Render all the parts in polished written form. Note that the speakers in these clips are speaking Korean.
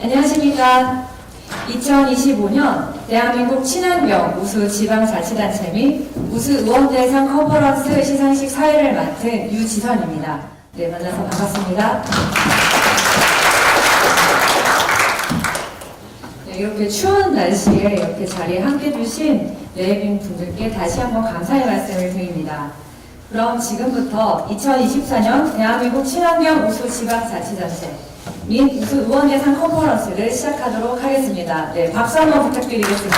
안녕하십니까. 2025년 대한민국 친환경 우수 지방자치단체 및 우수 의원대상 컨퍼런스 시상식 사회를 맡은 유지선입니다. 네, 만나서 반갑습니다. 네, 이렇게 추운 날씨에 이렇게 자리에 함께 주신 내빈 분들께 다시 한번 감사의 말씀을 드립니다. 그럼 지금부터 2024년 대한민국 친환경 우수 지방자치단체 민 우수 의원대상 컨퍼런스를 시작하도록 하겠습니다. 네, 박수 한번 부탁드리겠습니다.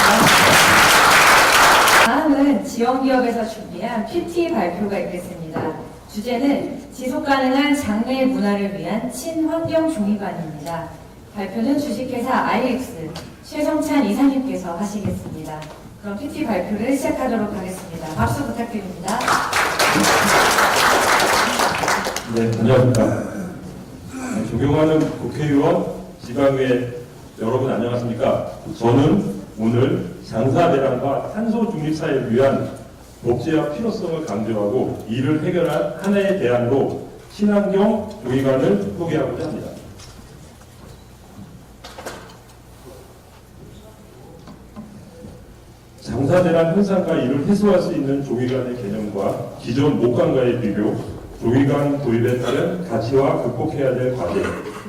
다음은 지원기업에서 준비한 PT 발표가 있겠습니다. 주제는 지속가능한 장래 문화를 위한 친환경 종이관입니다. 발표는 주식회사 IX 최성찬 이사님께서 하시겠습니다. 그럼 PT 발표를 시작하도록 하겠습니다. 박수 부탁드립니다. 네, 안녕하십니까. 존경하는 국회의원, 지방의회 여러분 안녕하십니까. 저는 오늘 장사대란과 탄소 중립 사회를 위한 복제와 필요성을 강조하고 이를 해결한 하나의 대안으로 친환경 종이관을 소개하고자 합니다. 장사대란 현상과 이를 해소할 수 있는 종이관의 개념과 기존 목관과의 비교, 종이관 도입에 따른 가치와 극복해야 될 과제,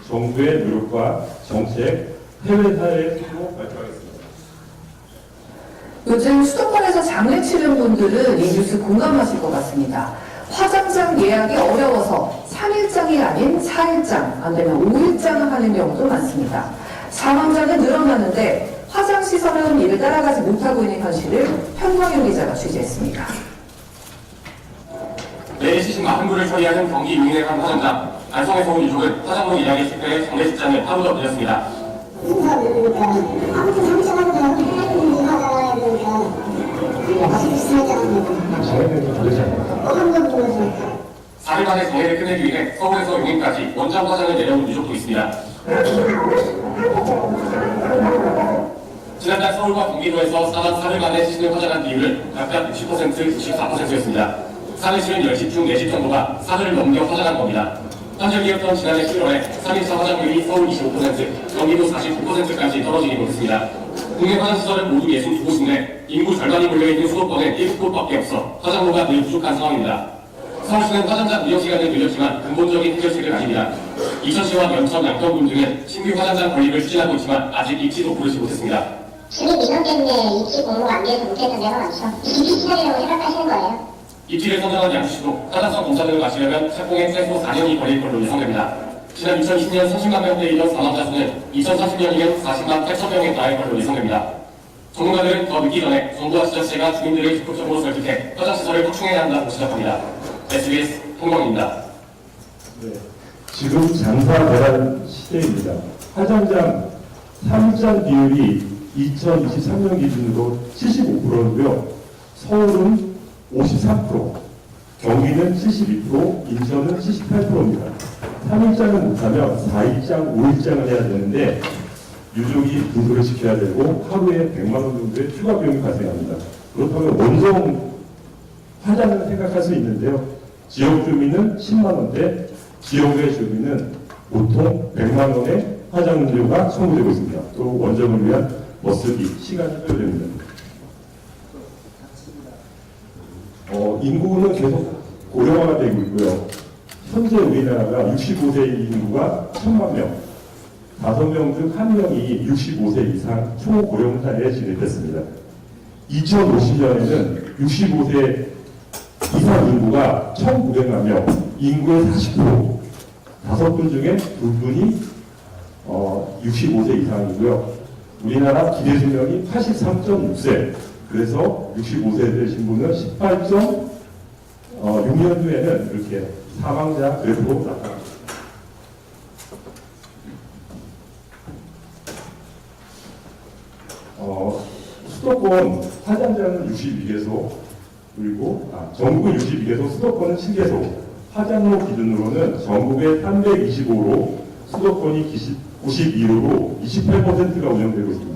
정부의 노력과 정책, 해외 사회의 투로 발표하겠습니다. 요즘 수도권에서 장례 치른 분들은 이 뉴스 공감하실 것 같습니다. 화장장 예약이 어려워서 3일장이 아닌 4일장, 안 되면 5일장을 하는 경우도 많습니다. 사망자는 늘어나는데 화장시설은 이를 따라가지 못하고 있는 현실을 현광현 기자가 취재했습니다. 매일 시신과 한부를 처리하는 경기 용인회관 화장장. 안성에서 온 유족은 화장로 예약의 실패에 장례식장을 하루 더 늦었습니다. 순서니까 아무튼 상처하고 다른 화장해야 되니까 24장 장애는 다르지 않나요? 한번 불러주니까 4일 만에 장례를 끝내기 위해 서울에서 용인까지 원정 화장을 내려온 유족도 있습니다. 지난달 서울과 경기도에서 사망 4일 만에 시신을 화장한 비율은 각각 60%, 64%였습니다. 사흘 실은 10시 중 4시 정도가 사흘을 넘겨 화장한 겁니다. 현실기였던 지난해 7월에 3일차 화장률이 서울 25%, 경기도 49%까지 떨어지기 못했습니다. 국내 화장시설은 모두 62곳인데 인구 절반이 몰려있는 수도권에 1곳밖에 없어 화장로가 늘 부족한 상황입니다. 서울시는 화장장 운영시간을 늘렸지만 근본적인 해결책을 아닙니다. 이천시와 연천, 양평군 등은 신규 화장장 건립을 추진하고 있지만 아직 입지도 고르지 못했습니다. 주민 민원 때문에 입지 공모가 안 돼서 못했던 데가 많죠. 입지 시설이라고 생각하시는 거예요? 입지를 선정한 양주시도 타당성 검사 등을 마치려면 착공에 최소 4년이 걸릴 걸로 예상됩니다. 지난 2020년 30만 명대 이던 사망자 수는 2030년이면 40만 8천 명에 달할 걸로 예상됩니다. 전문가들은 더 늦기 전에 정부와 지자체가 주민들을 적극적으로 설득해 화장시설을 확충해야 한다고 지적합니다. SBS 홍광입니다. 네, 지금 장사대란 시대입니다. 화장장 3일장 비율이 2023년 기준으로 75%고요. 서울은 53%, 경기는 72%, 인천은 78%입니다. 3일장을 못하면 4일장, 5일장을 해야 되는데 유족이 분소를 지켜야 되고 하루에 100만 원 정도의 추가 비용이 발생합니다. 그렇다면 원정 화장을 생각할 수 있는데요. 지역 주민은 10만 원대, 지역 외 주민은 보통 100만 원의 화장료가 청구되고 있습니다. 또 원정을 위한 머스기, 시간이 소요됩니다. 인구는 계속 고령화가 되고 있고요. 현재 우리나라가 65세 인구가 1000만 명, 5명 중 1명이 65세 이상 초고령사회에 진입했습니다. 2050년에는 65세 이상 인구가 1,900만 명, 인구의 40%, 5분 중에 2분이 65세 이상이고요. 우리나라 기대수명이 83.6세, 그래서 65세 되신 분은 18.6년 후에는 이렇게 사망자 그래프로 나타납니다. 수도권 화장장은 62개소, 그리고 전국은 62개소, 수도권은 7개소, 화장로 기준으로는 전국에 325로 수도권이 92로로 28%가 운영되고 있습니다.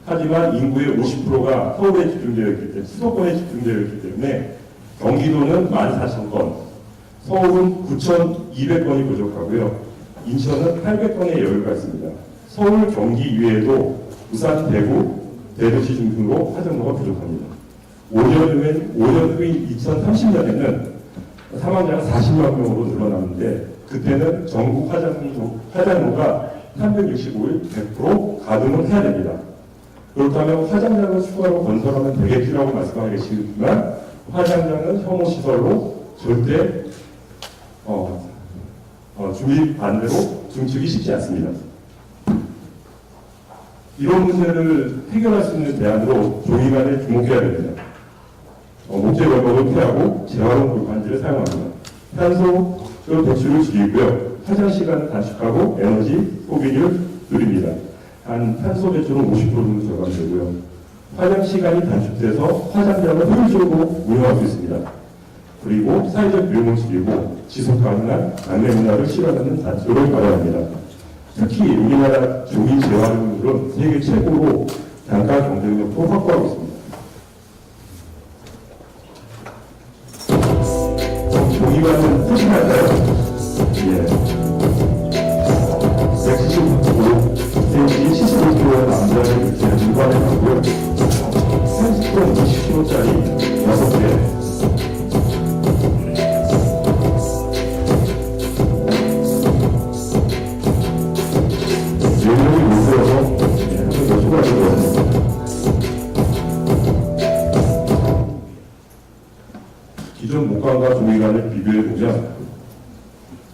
하지만 인구의 50%가 서울에 집중되어 있기 때문에, 수도권에 집중되어 있기 때문에 경기도는 14,000건, 서울은 9,200건이 부족하고요. 인천은 800건의 여유가 있습니다. 서울, 경기 이외에도 부산, 대구, 대도시 중심으로 화장로가 부족합니다. 5년 후인 2030년에는 사망자가 40만 명으로 늘어나는데 그때는 전국 화장로가 365일 100% 가동을 해야 됩니다. 그렇다면 화장장을 추가로 건설하면 되겠지라고 말씀하고 계시지만 화장장은 혐오시설로 절대 준비 반대로 증축이 쉽지 않습니다. 이런 문제를 해결할 수 있는 대안으로 조기간에 주목해야 됩니다. 목재 걸목을 피하고 재활용 골판지를 사용합니다. 탄소 배출을 줄이고요. 화장 시간을 단축하고 에너지 소비를 줄입니다. 탄소 배출은 50% 정도 절감되고요. 화장 시간이 단축돼서 화장장을 효율적으로 운영할 수 있습니다. 그리고 사회적 비용을 줄이고 지속 가능한 장래 문화를 실현하는 단초를 마련합니다. 특히 우리나라 종이 재활용률은 세계 최고로 단가 경쟁력도 확보하고 있습니다. 종이관은 포진할까요? 예. 175cm, 75kg의 남자를 이렇게 중간에 가고요. 30kg, 20kg짜리 6개. 연령이 높아서 한번 더 추가하도록 기존 목간과 종이관을 비교해보면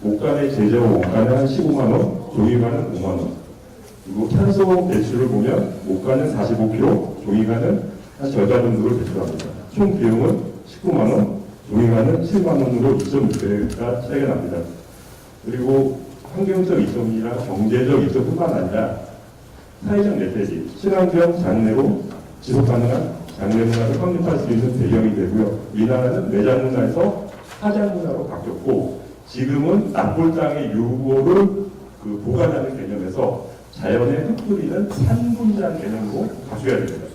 목간의 제조 원가는 한 15만원, 종이관은 5만원. 그리고 탄소 배출을 보면 목간은 45kg, 종이관은 한 절반 정도를 배출합니다. 총 비용은 19만원, 종이관은 7만원으로 2.6배가 차이가 납니다. 그리고 환경적 이점이나 경제적 이점뿐만 아니라 사회적 메시지, 친환경 장래로 지속가능한 장래 문화를 확립할 수 있는 배경이 되고요. 우리나라는 매장 문화에서 사장 문화로 바뀌었고 지금은 납골 땅의 유보를 보관하는 개념에서 자연에 흩뿌리는 산분장 개념으로 바뀌어야 됩니다.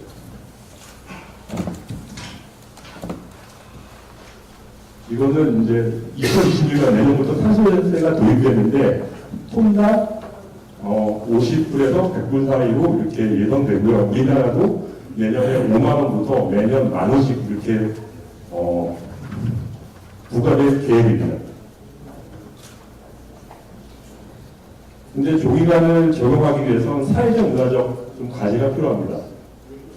이거는 이제 2026년 내년부터 탄소세가 도입되는데 톤당 50불에서 100불 사이로 이렇게 예상되고요. 우리나라도 내년에 5만 원부터 매년 만 원씩 이렇게 부과될 계획입니다. 근데 종이관을 적용하기 위해서는 사회적 문화적 좀 가치가 필요합니다.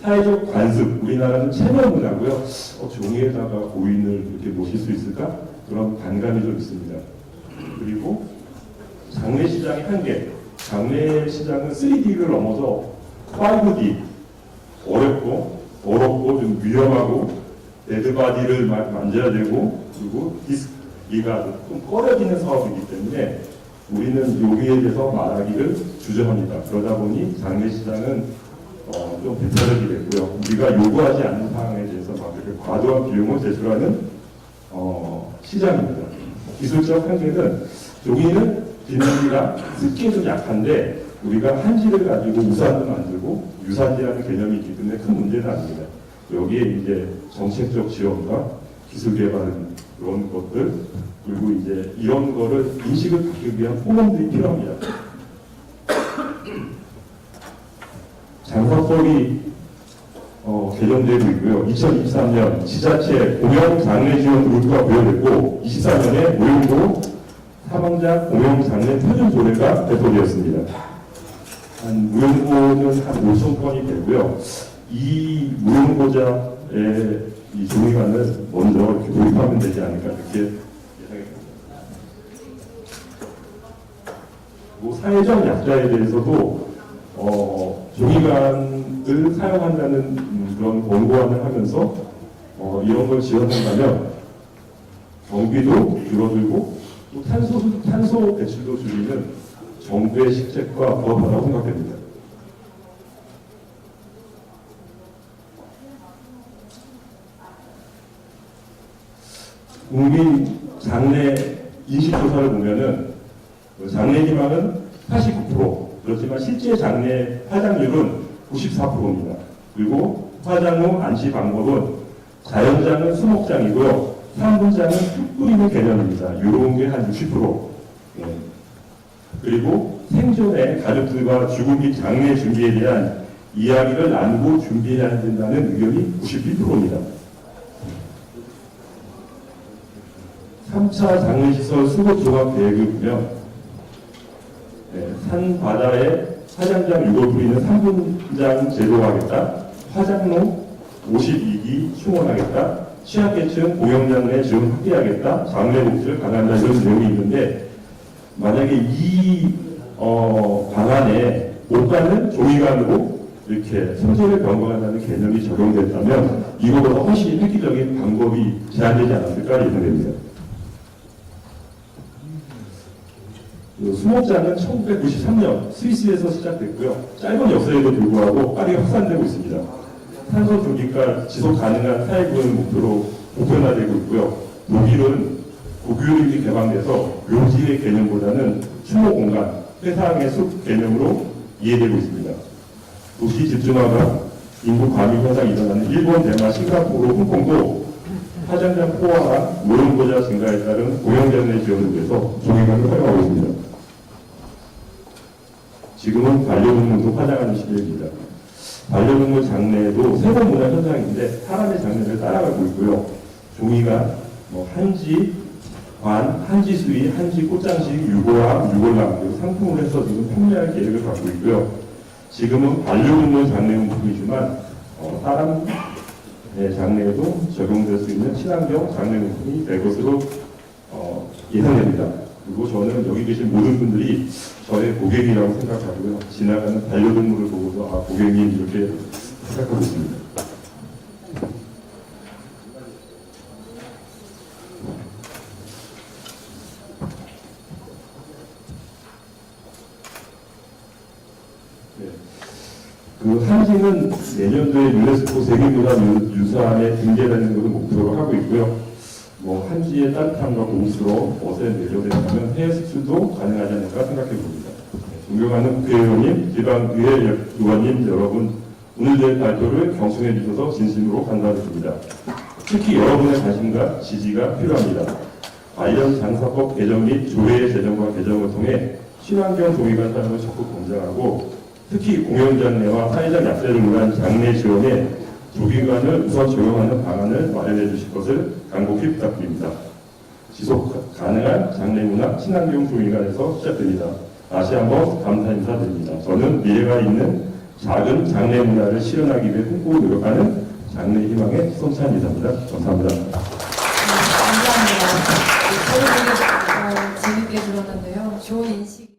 사회적 관습, 우리나라는 체면 문화고요. 종이에다가 고인을 이렇게 모실 수 있을까? 그런 반감이 좀 있습니다. 그리고 장례시장의 한계, 장례시장은 3D를 넘어서 5D, 어렵고 좀 위험하고 데드바디를 만져야 되고 그리고 디스기가 좀 꺼려지는 사업이기 때문에 우리는 여기에 대해서 말하기를 주저합니다. 그러다 보니 장례시장은 좀 배타적이 됐고요. 우리가 요구하지 않는 사항에 대해서 막 이렇게 과도한 비용을 제출하는 시장입니다. 기술적 한계는 종이는 비닐이랑 습기에 좀 약한데 우리가 한지를 가지고 우산도 만들고 유산지라는 개념이 있기 때문에 큰 문제는 아닙니다. 여기에 이제 정책적 지원과 기술 개발 그런 것들 그리고 이제 이런 거를 인식을 바꾸기 위한 포럼들이 필요합니다. 장사법이 개정되고 있고요. 2023년 지자체 공영 장례 지원 루트가 부여됐고 24년에 무용고 사망자 공영 장례 표준 조례가 배포되었습니다. 무용고는 한 5천 건이 되고요. 이 무용고자의 이 종이관을 먼저 이렇게 도입하면 되지 않을까 그렇게 예상합니다. 사회적 약자에 대해서도 종이관을 사용한다는 그런 권고안을 하면서 이런 걸 지원한다면 경비도 줄어들고 또 탄소 배출도 줄이는 정부의 실책과 부합하다고 생각됩니다. 국민 장래 인식조사를 보면은 장래 희망은 89%, 그렇지만 실제 장래 화장률은 94%입니다. 그리고 화장 후 안치 방법은 자연장은 수목장이고요. 산분장은 흙 뿌리는 개념입니다. 이런 게 한 60%. 예. 그리고 생전에 가족들과 죽음 및 장례 준비에 대한 이야기를 나누고 준비해야 된다는 의견이 92%입니다. 3차 장례시설 수급 조각 계획을 보면 산 바다에 화장장 6월 부리는 3분장 제도화하겠다. 화장로 52기 충원하겠다. 취약계층 공영장례 지원 확대하겠다. 장례 복지를 강화한다. 이런 내용이 있는데 만약에 이 방안에 못가는 종이관으로 이렇게 선제를 변경한다는 개념이 적용됐다면 이거보다 훨씬 획기적인 방법이 제한되지 않았을까 예상됩니다. 수목장은 1993년 스위스에서 시작됐고요. 짧은 역사에도 불구하고 빠르게 확산되고 있습니다. 탄소 중립과 지속 가능한 사회구현을 목표로 보편화되고 있고요. 독일은 고교육이 개방돼서 묘지의 개념보다는 추모 공간, 회상의 숲 개념으로 이해되고 있습니다. 도시 집중화가 인구 과밀 현상이 일어나는 일본, 대만, 싱가포르, 홍콩도 화장장 포화와 노령보자 증가에 따른 공영장례 지원을 위해서 종이관을 활용하고 있습니다. 지금은 반려동물도 화장하는 시대입니다. 반려동물 장례도 새로운 문화 현상인데 사람의 장례를 따라가고 있고요. 종이가 한지, 관, 한지 수의, 한지 꽃장식, 유골함, 유골랑 그리고 상품을 해서 지금 판매할 계획을 갖고 있고요. 지금은 반려동물 장례용품이지만 사람의 장례에도 적용될 수 있는 친환경 장례용품이 될 것으로 예상됩니다. 그리고 저는 여기 계신 모든 분들이 저의 고객이라고 생각하고요. 지나가는 반려동물을 보고서 고객님 이렇게 생각하고 있습니다. 네. 그 한지는 내년도에 유네스코 세계문화 유산에 등재되는 것을 목표로 하고 있고요. 한지의 따뜻함과 공수로 옷에 내려된다면 해외 수출도 가능하지 않을까 생각해 봅니다. 존경하는 국회의원님, 지방의회 의원님 여러분, 오늘의 발표를 경청해 주셔서 진심으로 감사드립니다. 특히 여러분의 관심과 지지가 필요합니다. 관련 장사법 개정 및 조례의 제정과 개정을 통해 친환경 종이관 사용을 적극 권장하고 특히 공연장례와 사회적 약자를 위한 장례 지원에 조기관을 우선 적용하는 방안을 마련해 주실 것을 간곡히 부탁드립니다. 지속 가능한 장례 문화 친환경 조기관에서 시작됩니다. 다시 한번 감사 인사드립니다. 저는 미래가 있는 작은 장례 문화를 실현하기 위해 홍보 노력하는 장례 희망의 손찬 이사입니다. 감사합니다. 감사합니다. 저희 재밌게 들었는데요. 좋은 인식.